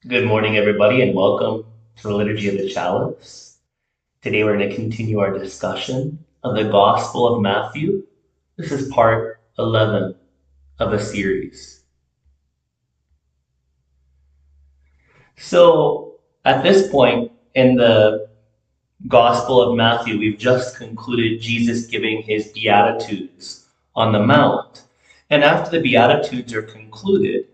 Good morning, everybody, and welcome to the Liturgy of the Chalice. Today we're going to continue our discussion of the Gospel of Matthew. This is part 11 of a series. So, at this point in the Gospel of Matthew, we've just concluded Jesus giving his Beatitudes on the Mount. And after the Beatitudes are concluded,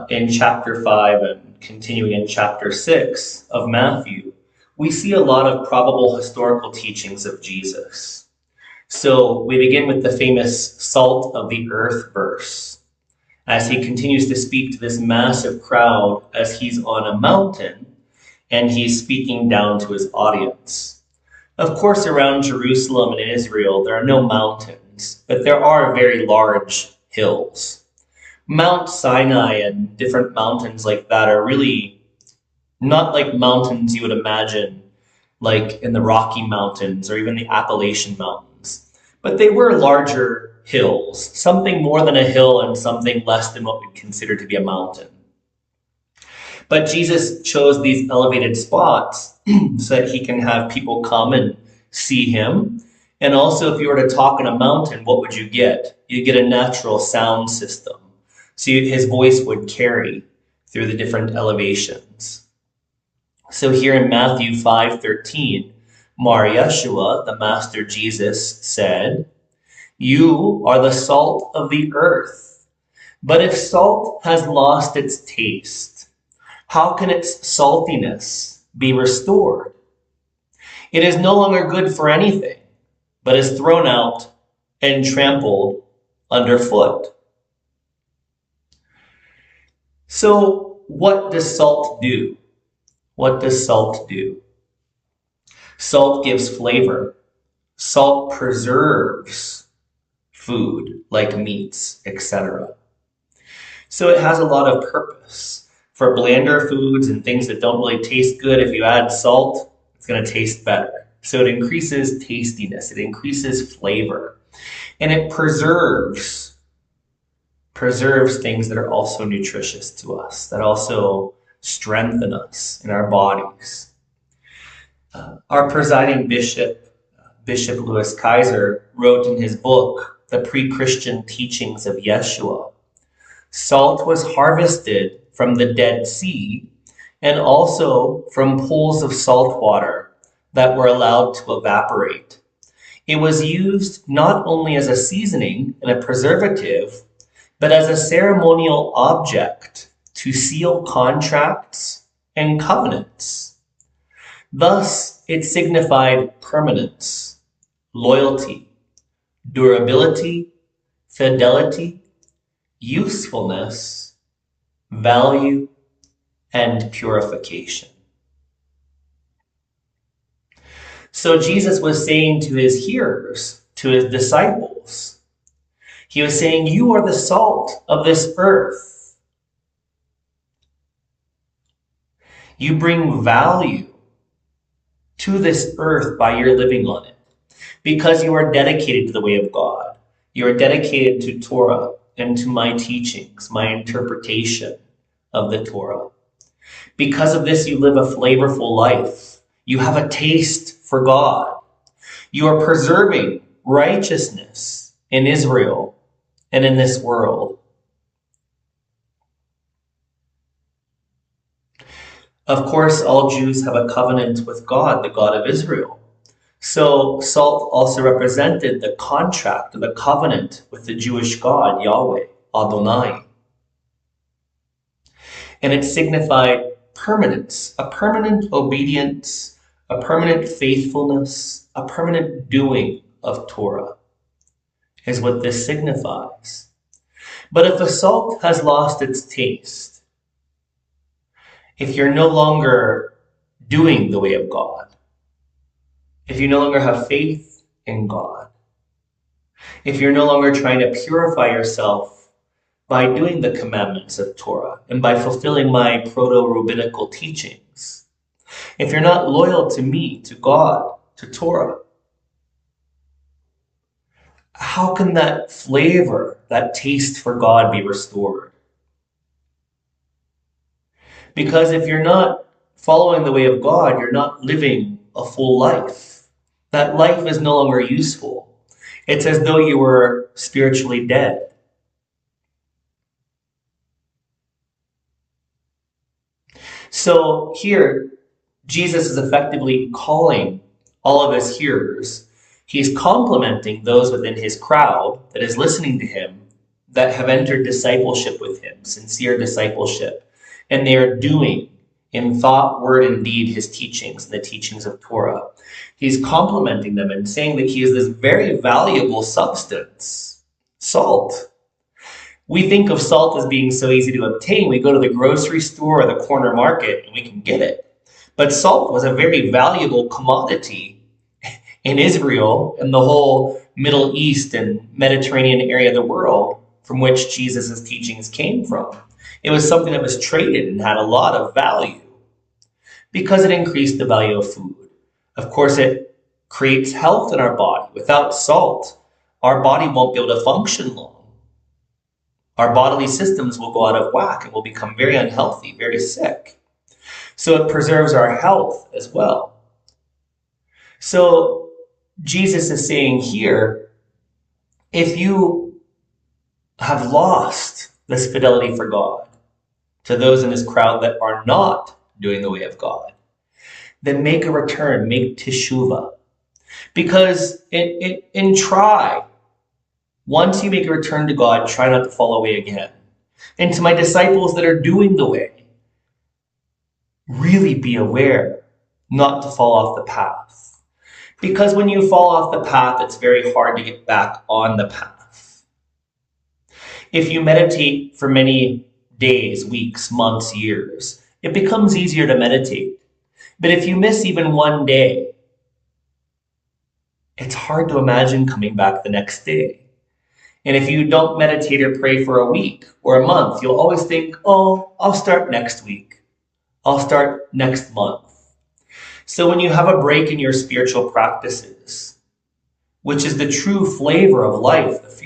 in chapter 5 and continuing in chapter 6 of Matthew, we see a lot of probable historical teachings of Jesus. So we begin with the famous salt of the earth verse, as he continues to speak to this massive crowd as he's on a mountain and he's speaking down to his audience. Of course, around Jerusalem and Israel, there are no mountains, but there are very large hills. Mount Sinai and different mountains like that are really not like mountains you would imagine, like in the Rocky Mountains or even the Appalachian Mountains. But they were larger hills, something more than a hill and something less than what we'd consider to be a mountain. But Jesus chose these elevated spots so that he can have people come and see him. And also, if you were to talk on a mountain, what would you get? You'd get a natural sound system. So his voice would carry through the different elevations. So here in Matthew 5:13, Mar Yeshua, the Master Jesus, said, "You are the salt of the earth. But if salt has lost its taste, how can its saltiness be restored? It is no longer good for anything, but is thrown out and trampled underfoot." So what does salt do? What does salt do? Salt gives flavor. Salt preserves food like meats, etc. So it has a lot of purpose. For blander foods and things that don't really taste good, if you add salt, it's going to taste better. So it increases tastiness, it increases flavor, and it preserves things that are also nutritious to us, that also strengthen us in our bodies. Our presiding bishop, Bishop Louis Kaiser, wrote in his book, The Pre-Christian Teachings of Yeshua, salt was harvested from the Dead Sea and also from pools of salt water that were allowed to evaporate. It was used not only as a seasoning and a preservative, but as a ceremonial object to seal contracts and covenants. Thus, it signified permanence, loyalty, durability, fidelity, usefulness, value, and purification. So Jesus was saying to his hearers, to his disciples, he was saying, you are the salt of this earth. You bring value to this earth by your living on it, because you are dedicated to the way of God. You are dedicated to Torah and to my teachings, my interpretation of the Torah. Because of this, you live a flavorful life. You have a taste for God. You are preserving righteousness in Israel and in this world. Of course, all Jews have a covenant with God, the God of Israel. So salt also represented the contract, the covenant with the Jewish God, Yahweh, Adonai. And it signified permanence, a permanent obedience, a permanent faithfulness, a permanent doing of Torah is what this signifies. But if the salt has lost its taste, if you're no longer doing the way of God, if you no longer have faith in God, if you're no longer trying to purify yourself by doing the commandments of Torah and by fulfilling my proto-rabbinical teachings, if you're not loyal to me, to God, to Torah, how can that flavor, that taste for God be restored? Because if you're not following the way of God, you're not living a full life. That life is no longer useful. It's as though you were spiritually dead. So here, Jesus is effectively calling all of his hearers. He's complimenting those within his crowd that is listening to him that have entered discipleship with him, sincere discipleship. And they are doing in thought, word, and deed his teachings, the teachings of Torah. He's complimenting them and saying that he is this very valuable substance, salt. We think of salt as being so easy to obtain. We go to the grocery store or the corner market and we can get it. But salt was a very valuable commodity in Israel and the whole Middle East and Mediterranean area of the world from which Jesus' teachings came from. It was something that was traded and had a lot of value because it increased the value of food. Of course, it creates health in our body. Without salt, our body won't be able to function long. Our bodily systems will go out of whack and will become very unhealthy, very sick. So it preserves our health as well. So Jesus is saying here, if you have lost this fidelity for God to those in this crowd that are not doing the way of God, then make a return, make teshuvah. Because once you make a return to God, try not to fall away again. And to my disciples that are doing the way, really be aware not to fall off the path. Because when you fall off the path, it's very hard to get back on the path. If you meditate for many days, weeks, months, years, it becomes easier to meditate. But if you miss even one day, it's hard to imagine coming back the next day. And if you don't meditate or pray for a week or a month, you'll always think, oh, I'll start next week. I'll start next month. So when you have a break in your spiritual practices, which is the true flavor of life,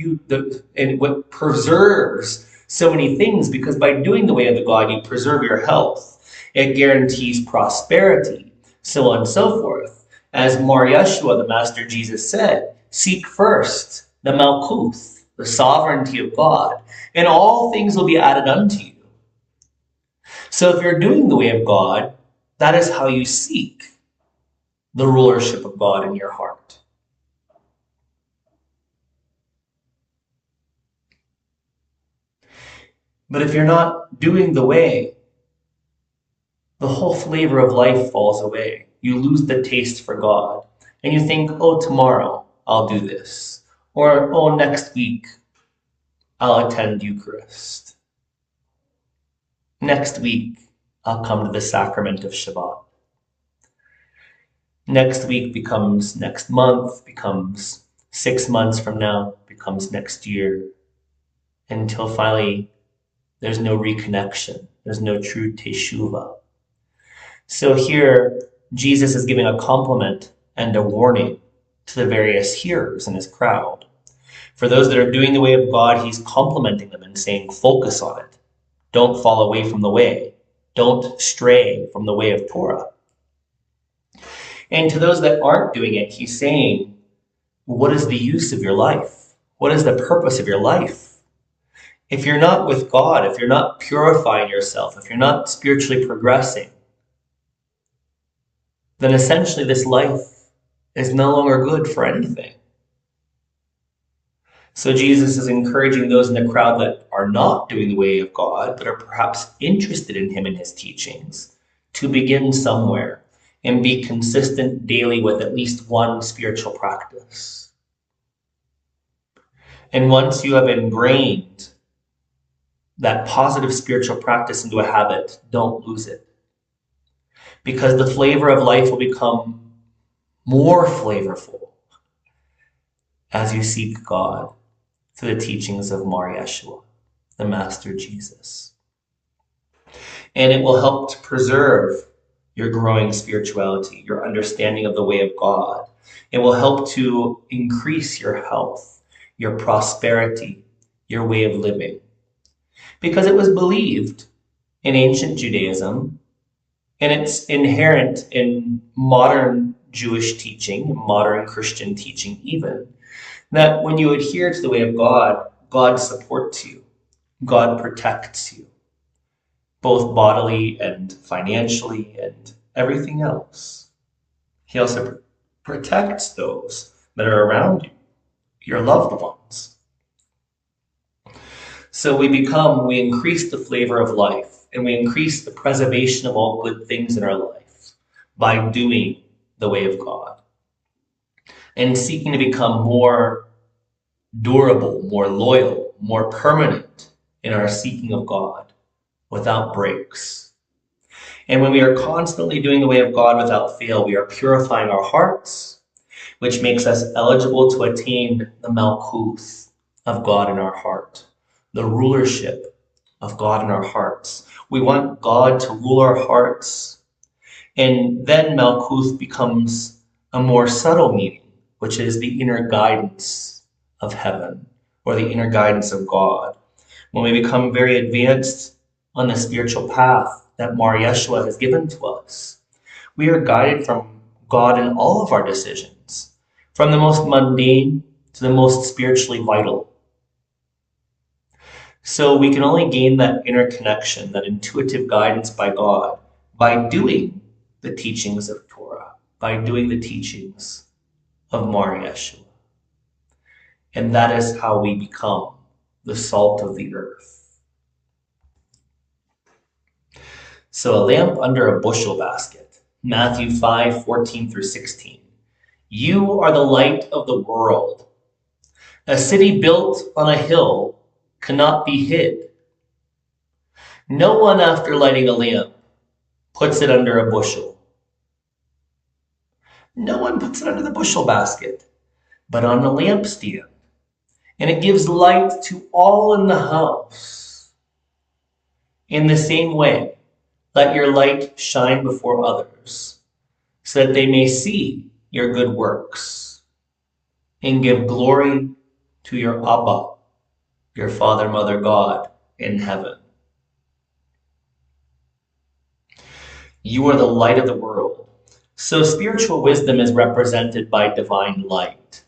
and what preserves so many things, because by doing the way of the God, you preserve your health. It guarantees prosperity, so on and so forth. As Mar Yeshua, the Master Jesus, said, seek first the Malkuth, the sovereignty of God, and all things will be added unto you. So if you're doing the way of God, that is how you seek the rulership of God in your heart. But if you're not doing the way, the whole flavor of life falls away. You lose the taste for God. And you think, oh, tomorrow I'll do this. Or, oh, next week I'll attend Eucharist. Next week I'll come to the sacrament of Shabbat. Next week becomes next month, becomes 6 months from now, becomes next year, until finally there's no reconnection. There's no true teshuvah. So here, Jesus is giving a compliment and a warning to the various hearers in his crowd. For those that are doing the way of God, he's complimenting them and saying, focus on it. Don't fall away from the way. Don't stray from the way of Torah. And to those that aren't doing it, he's saying, what is the use of your life? What is the purpose of your life? If you're not with God, if you're not purifying yourself, if you're not spiritually progressing, then essentially this life is no longer good for anything. So Jesus is encouraging those in the crowd that are not doing the way of God, but are perhaps interested in him and his teachings, to begin somewhere and be consistent daily with at least one spiritual practice. And once you have ingrained that positive spiritual practice into a habit, don't lose it. Because the flavor of life will become more flavorful as you seek God through the teachings of Mar Yeshua, the Master Jesus. And it will help to preserve your growing spirituality, your understanding of the way of God. It will help to increase your health, your prosperity, your way of living. Because it was believed in ancient Judaism, and it's inherent in modern Jewish teaching, modern Christian teaching even, that when you adhere to the way of God, God supports you, God protects you, both bodily and financially and everything else. He also protects those that are around you, your loved ones. So we increase the flavor of life, and we increase the preservation of all good things in our life by doing the way of God and seeking to become more durable, more loyal, more permanent in our seeking of God without breaks. And when we are constantly doing the way of God without fail, we are purifying our hearts, which makes us eligible to attain the malkuth of God in our heart, the rulership of God in our hearts. We want God to rule our hearts. And then malkuth becomes a more subtle meaning, which is the inner guidance of heaven or the inner guidance of God. When we become very advanced on the spiritual path that Mar Yeshua has given to us, we are guided from God in all of our decisions, from the most mundane to the most spiritually vital. So we can only gain that inner connection, that intuitive guidance by God, by doing the teachings of Torah, by doing the teachings of Mar Yeshua. And that is how we become the salt of the earth. So a lamp under a bushel basket, Matthew 5:14-16. You are the light of the world. A city built on a hill cannot be hid. No one, after lighting a lamp, puts it under a bushel. No one puts it under the bushel basket, but on a lampstand, and it gives light to all in the house. In the same way, let your light shine before others, so that they may see your good works and give glory to your Abba, your Father, Mother, God in heaven. You are the light of the world. So spiritual wisdom is represented by divine light.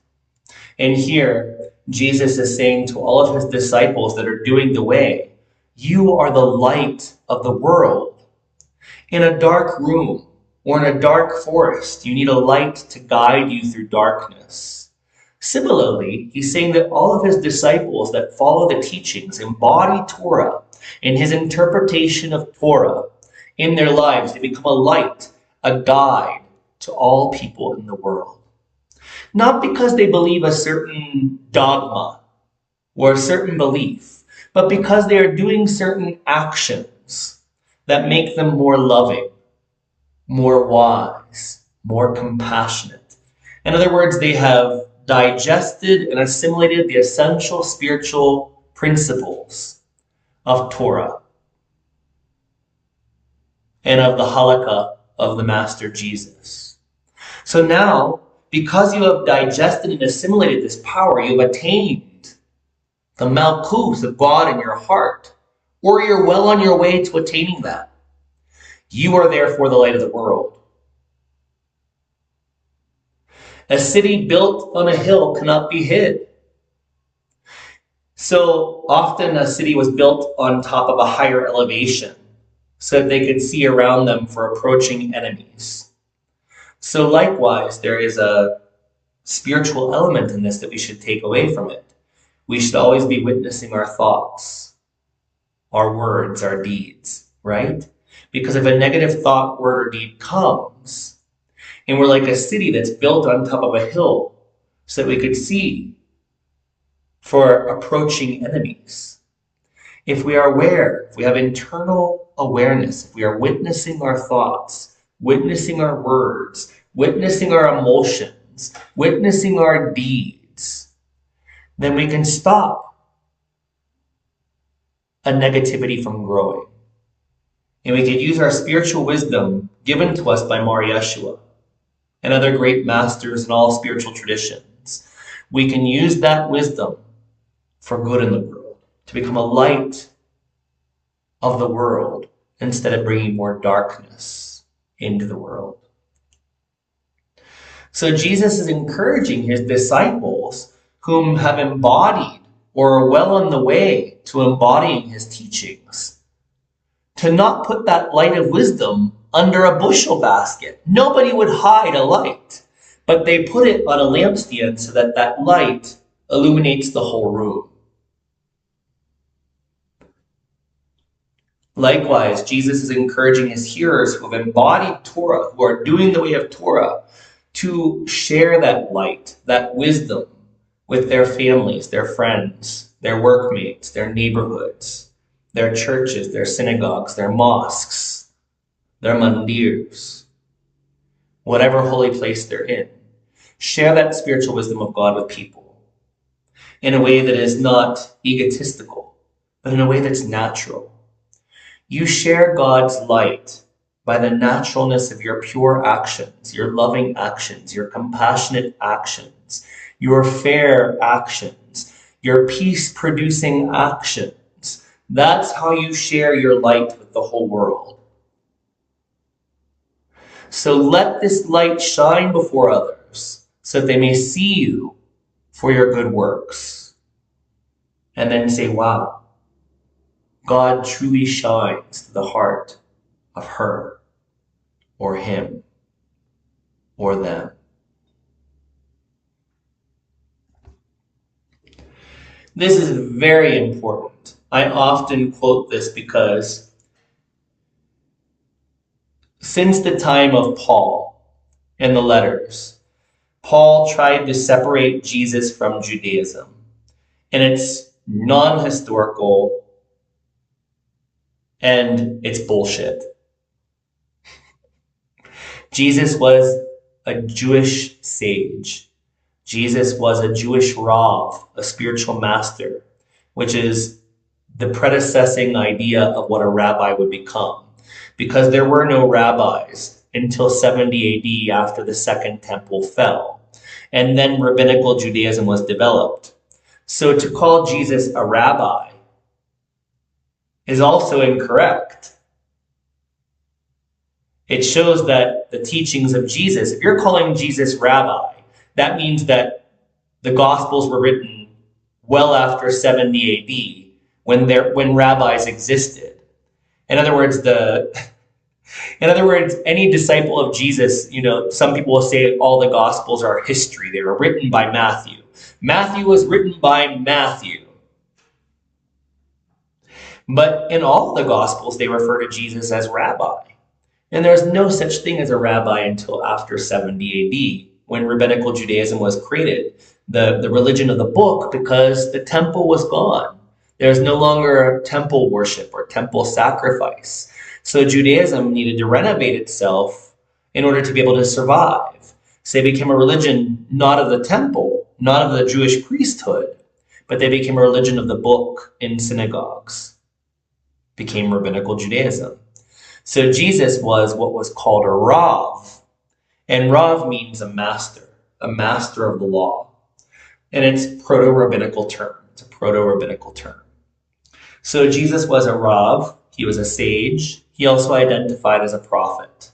And here, Jesus is saying to all of his disciples that are doing the way, you are the light of the world. In a dark room or in a dark forest, you need a light to guide you through darkness. Similarly, he's saying that all of his disciples that follow the teachings, embody Torah in his interpretation of Torah in their lives, they become a light, a guide to all people in the world. Not because they believe a certain dogma or a certain belief, but because they are doing certain actions that make them more loving, more wise, more compassionate. In other words, they have digested and assimilated the essential spiritual principles of Torah and of the halakha of the Master Jesus. So now, because you have digested and assimilated this power, you have attained the malkuth of God in your heart, or you're well on your way to attaining that. You are therefore the light of the world. A city built on a hill cannot be hid. So often a city was built on top of a higher elevation so that they could see around them for approaching enemies. So likewise, there is a spiritual element in this that we should take away from it. We should always be witnessing our thoughts, our words, our deeds, right? Because if a negative thought, word, or deed comes, and we're like a city that's built on top of a hill so that we could see for approaching enemies. If we are aware, if we have internal awareness, if we are witnessing our thoughts, witnessing our words, witnessing our emotions, witnessing our deeds, then we can stop a negativity from growing. And we could use our spiritual wisdom given to us by Mar Yeshua and other great masters in all spiritual traditions. We can use that wisdom for good in the world, to become a light of the world instead of bringing more darkness into the world. So Jesus is encouraging his disciples, whom have embodied or are well on the way to embodying his teachings, to not put that light of wisdom under a bushel basket. Nobody would hide a light, but they put it on a lampstand so that that light illuminates the whole room. Likewise, Jesus is encouraging his hearers who have embodied Torah, who are doing the way of Torah, to share that light, that wisdom with their families, their friends, their workmates, their neighborhoods, their churches, their synagogues, their mosques, their mandirs, whatever holy place they're in. Share that spiritual wisdom of God with people in a way that is not egotistical, but in a way that's natural. You share God's light by the naturalness of your pure actions, your loving actions, your compassionate actions, your fair actions, your peace-producing actions. That's how you share your light with the whole world. So let this light shine before others, so that they may see you for your good works. And then say, wow, God truly shines to the heart of her, or him, or them. This is very important. I often quote this because since the time of Paul and the letters, Paul tried to separate Jesus from Judaism. And it's non-historical and it's bullshit. Jesus was a Jewish sage. Jesus was a Jewish Rav, a spiritual master, which is the predecessing idea of what a rabbi would become, because there were no rabbis until 70 AD after the Second Temple fell. And then rabbinical Judaism was developed. So to call Jesus a rabbi is also incorrect. It shows that the teachings of Jesus, if you're calling Jesus rabbi, that means that the Gospels were written well after 70 AD, when rabbis existed. In other words, any disciple of Jesus, some people will say all the Gospels are history. They were written by Matthew. Matthew was written by Matthew. But in all the Gospels, they refer to Jesus as rabbi. And there's no such thing as a rabbi until after 70 AD, when rabbinical Judaism was created, the religion of the book, because the temple was gone. There's no longer temple worship or temple sacrifice. So Judaism needed to renovate itself in order to be able to survive. So they became a religion not of the temple, not of the Jewish priesthood, but they became a religion of the book in synagogues. Became rabbinical Judaism. So Jesus was what was called a Rav. And Rav means a master of the law. And it's proto-rabbinical term. It's a proto-rabbinical term. So Jesus was a Rav. He was a sage. He also identified as a prophet.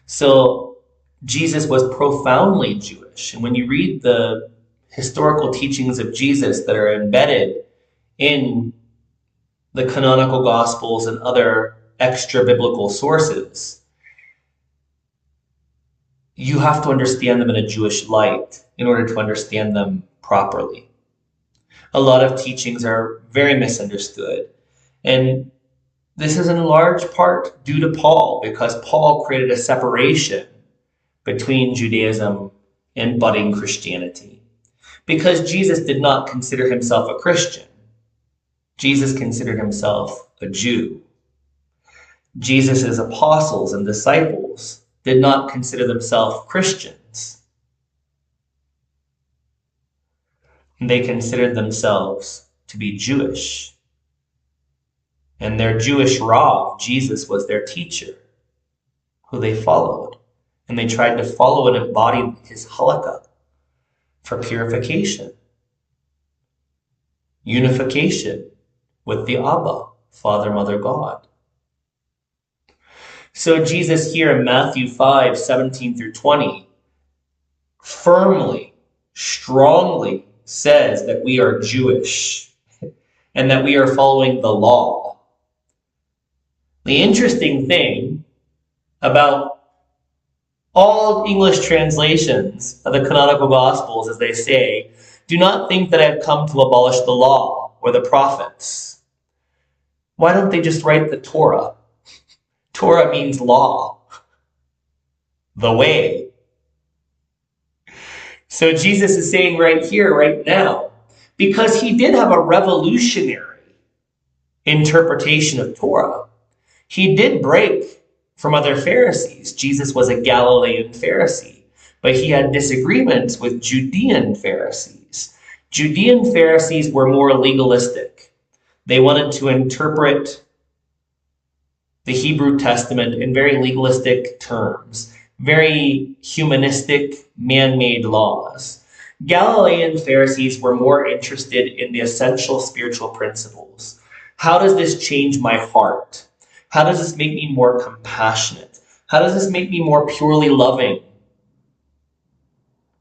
So Jesus was profoundly Jewish. And when you read the historical teachings of Jesus that are embedded in the canonical Gospels and other extra-biblical sources, you have to understand them in a Jewish light in order to understand them properly. A lot of teachings are very misunderstood. And this is in large part due to Paul, because Paul created a separation between Judaism and budding Christianity. Because Jesus did not consider himself a Christian. Jesus considered himself a Jew. Jesus' apostles and disciples did not consider themselves Christians. They considered themselves to be Jewish. And their Jewish Rav, Jesus, was their teacher, who they followed. And they tried to follow and embody his halakha for purification, unification with the Abba, Father, Mother, God, So Jesus here in Matthew 5:17 through 20, firmly, strongly says that we are Jewish and that we are following the law. The interesting thing about all English translations of the canonical Gospels is they say, "Do not think that I have come to abolish the law or the prophets." Why don't they just write the Torah? Torah means law, the way. So Jesus is saying right here, right now, because he did have a revolutionary interpretation of Torah, he did break from other Pharisees. Jesus was a Galilean Pharisee, but he had disagreements with Judean Pharisees. Judean Pharisees were more legalistic. They wanted to interpret the Hebrew Testament in very legalistic terms, very humanistic, man-made laws. Galilean Pharisees were more interested in the essential spiritual principles. How does this change my heart? How does this make me more compassionate? How does this make me more purely loving?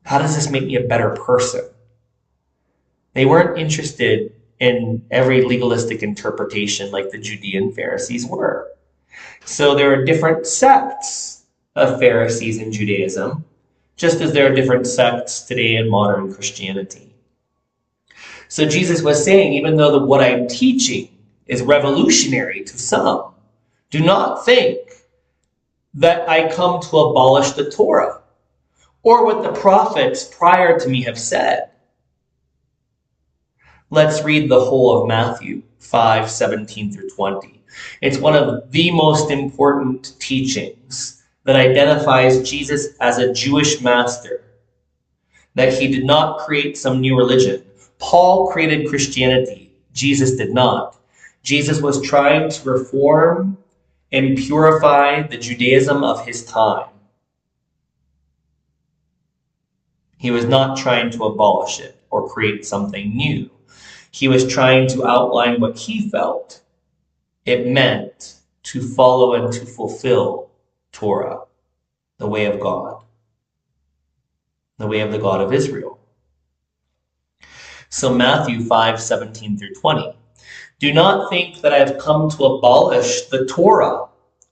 How does this make me a better person? They weren't interested in every legalistic interpretation like the Judean Pharisees were. So there are different sects of Pharisees in Judaism, just as there are different sects today in modern Christianity. So Jesus was saying, even though what I'm teaching is revolutionary to some, do not think that I come to abolish the Torah or what the prophets prior to me have said. Let's read the whole of Matthew 5:17 through 20. It's one of the most important teachings that identifies Jesus as a Jewish master, that he did not create some new religion. Paul created Christianity. Jesus did not. Jesus was trying to reform and purify the Judaism of his time. He was not trying to abolish it or create something new. He was trying to outline what he felt it meant to follow and to fulfill Torah, the way of God, the way of the God of Israel. So Matthew 5:17 through 20. Do not think that I have come to abolish the Torah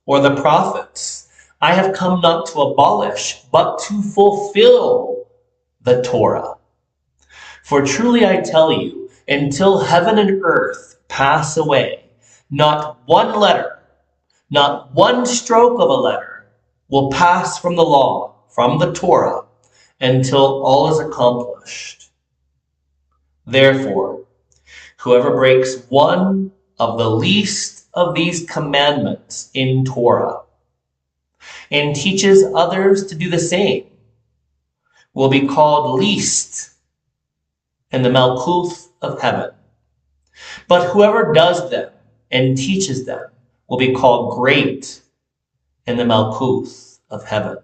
or the prophets. I have come not to abolish, but to fulfill the Torah. For truly I tell you, until heaven and earth pass away, not one letter, not one stroke of a letter will pass from the law, from the Torah, until all is accomplished. Therefore, whoever breaks one of the least of these commandments in Torah and teaches others to do the same will be called least in the Malkuth of heaven. But whoever does them and teaches them will be called great in the Malkuth of heaven.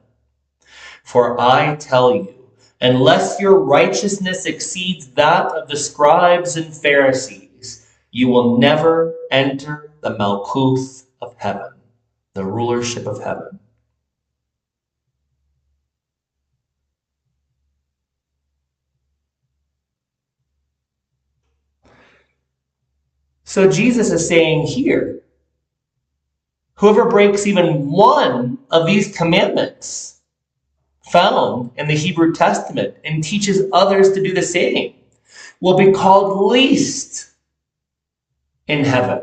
For I tell you, unless your righteousness exceeds that of the scribes and Pharisees, you will never enter the Malkuth of heaven, the rulership of heaven. So Jesus is saying here, whoever breaks even one of these commandments found in the Hebrew Testament and teaches others to do the same will be called least in heaven.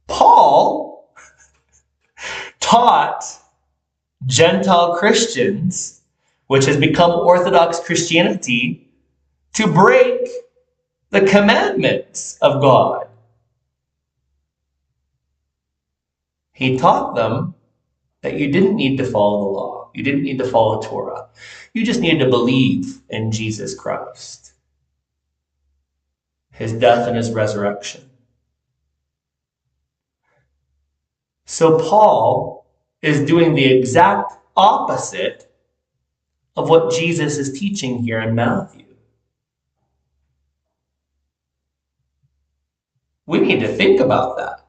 Paul taught Gentile Christians, which has become Orthodox Christianity, to break the commandments of God. He taught them that you didn't need to follow the law. You didn't need to follow Torah. You just needed to believe in Jesus Christ, his death and his resurrection. So Paul is doing the exact opposite of what Jesus is teaching here in Matthew. We need to think about that.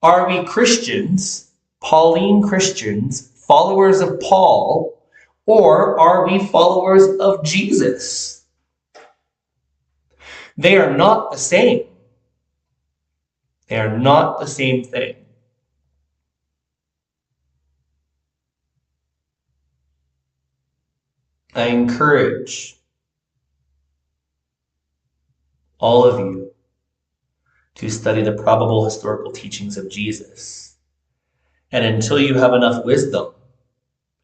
Are we Christians, Pauline Christians, followers of Paul, or are we followers of Jesus? They are not the same. They are not the same thing. I encourage all of you to study the probable historical teachings of Jesus. And until you have enough wisdom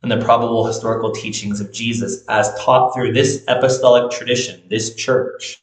in the probable historical teachings of Jesus as taught through this apostolic tradition, this church,